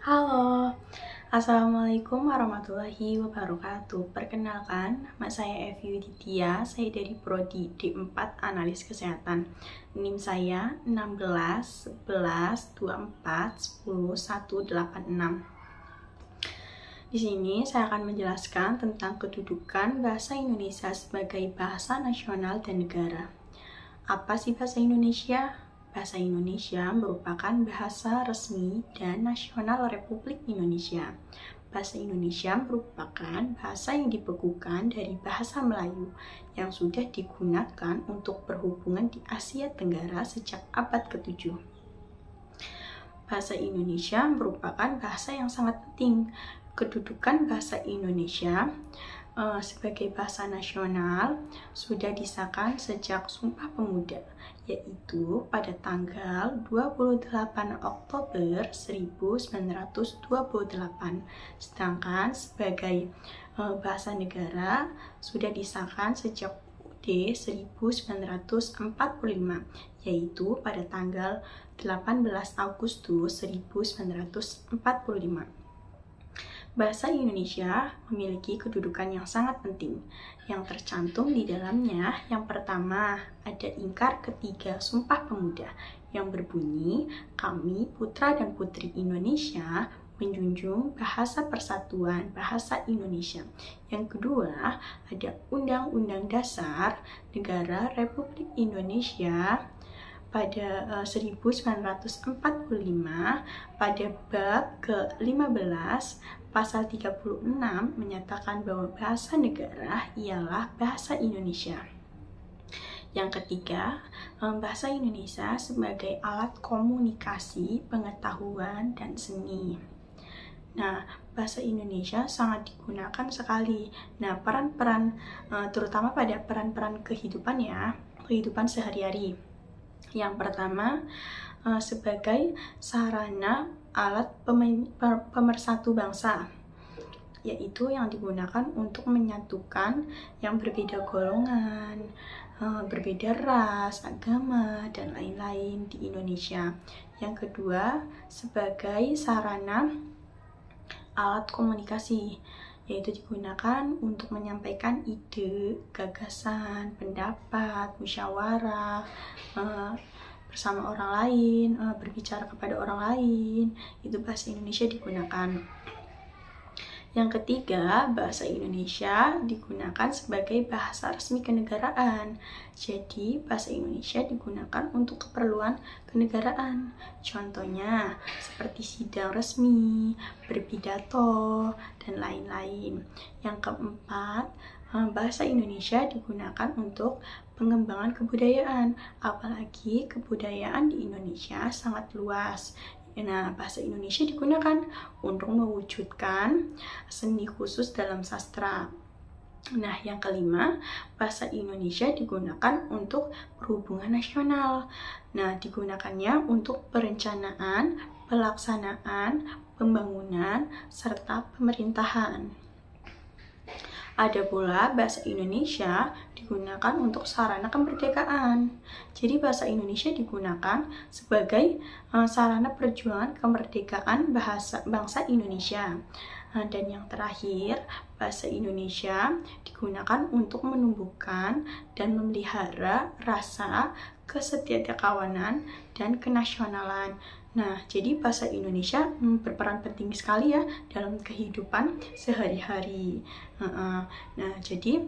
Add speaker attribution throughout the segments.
Speaker 1: Halo, Assalamualaikum warahmatullahi wabarakatuh. Perkenalkan, nama saya Evi Widitya, saya dari Prodi D4 Analis Kesehatan. NIM saya 16 11 24 10 186. Di sini saya akan menjelaskan tentang kedudukan bahasa Indonesia sebagai bahasa nasional dan negara. Apa sih bahasa Indonesia? Bahasa Indonesia merupakan bahasa resmi dan nasional Republik Indonesia. Bahasa Indonesia merupakan bahasa yang dibekukan dari bahasa Melayu yang sudah digunakan untuk berhubungan di Asia Tenggara sejak abad ke-7. Bahasa Indonesia merupakan bahasa yang sangat penting. Kedudukan bahasa Indonesia sebagai bahasa nasional sudah disahkan sejak Sumpah Pemuda, yaitu pada tanggal 28 Oktober 1928. Sedangkan sebagai bahasa negara sudah disahkan sejak UUD 1945, yaitu pada tanggal 18 Agustus 1945. Bahasa Indonesia memiliki kedudukan yang sangat penting. Yang tercantum di dalamnya, yang pertama, ada ingkar ketiga Sumpah Pemuda yang berbunyi, kami putra dan putri Indonesia menjunjung bahasa persatuan bahasa Indonesia. Yang kedua, ada Undang-Undang Dasar Negara Republik Indonesia pada 1945 pada bab ke-15 pasal 36 menyatakan bahwa bahasa negara ialah bahasa Indonesia. Yang ketiga, bahasa Indonesia sebagai alat komunikasi, pengetahuan, dan seni. Nah, bahasa Indonesia sangat digunakan sekali. Nah, peran-peran terutama pada peran-peran kehidupan sehari-hari. Yang pertama, sebagai sarana alat pemersatu bangsa, yaitu yang digunakan untuk menyatukan yang berbeda golongan, berbeda ras, agama, dan lain-lain di Indonesia. Yang kedua, sebagai sarana alat komunikasi, yaitu digunakan untuk menyampaikan ide, gagasan, pendapat, musyawarah, bersama orang lain, berbicara kepada orang lain, itu bahasa Indonesia digunakan. Yang ketiga, bahasa Indonesia digunakan sebagai bahasa resmi kenegaraan. Jadi, bahasa Indonesia digunakan untuk keperluan kenegaraan. Contohnya, seperti sidang resmi, berpidato, dan lain-lain. Yang keempat, bahasa Indonesia digunakan untuk pengembangan kebudayaan, apalagi kebudayaan di Indonesia sangat luas. Nah, bahasa Indonesia digunakan untuk mewujudkan seni khusus dalam sastra. Nah, yang kelima, bahasa Indonesia digunakan untuk perhubungan nasional. Nah, digunakannya untuk perencanaan, pelaksanaan, pembangunan, serta pemerintahan. Ada pula bahasa Indonesia digunakan untuk sarana kemerdekaan. Jadi bahasa Indonesia digunakan sebagai sarana perjuangan kemerdekaan bangsa Indonesia. Dan yang terakhir, bahasa Indonesia digunakan untuk menumbuhkan dan memelihara rasa kesetiakawanan dan kenasionalan. Nah, jadi bahasa Indonesia berperan penting sekali ya dalam kehidupan sehari-hari. Nah, jadi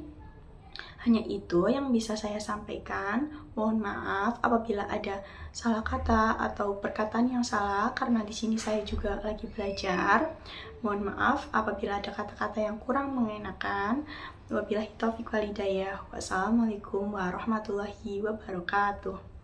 Speaker 1: hanya itu yang bisa saya sampaikan. Mohon maaf apabila ada salah kata atau perkataan yang salah, karena di sini saya juga lagi belajar. Mohon maaf apabila ada kata-kata yang kurang mengenakan. Wabillahi taufiq wal hidayah. Wassalamualaikum warahmatullahi wabarakatuh.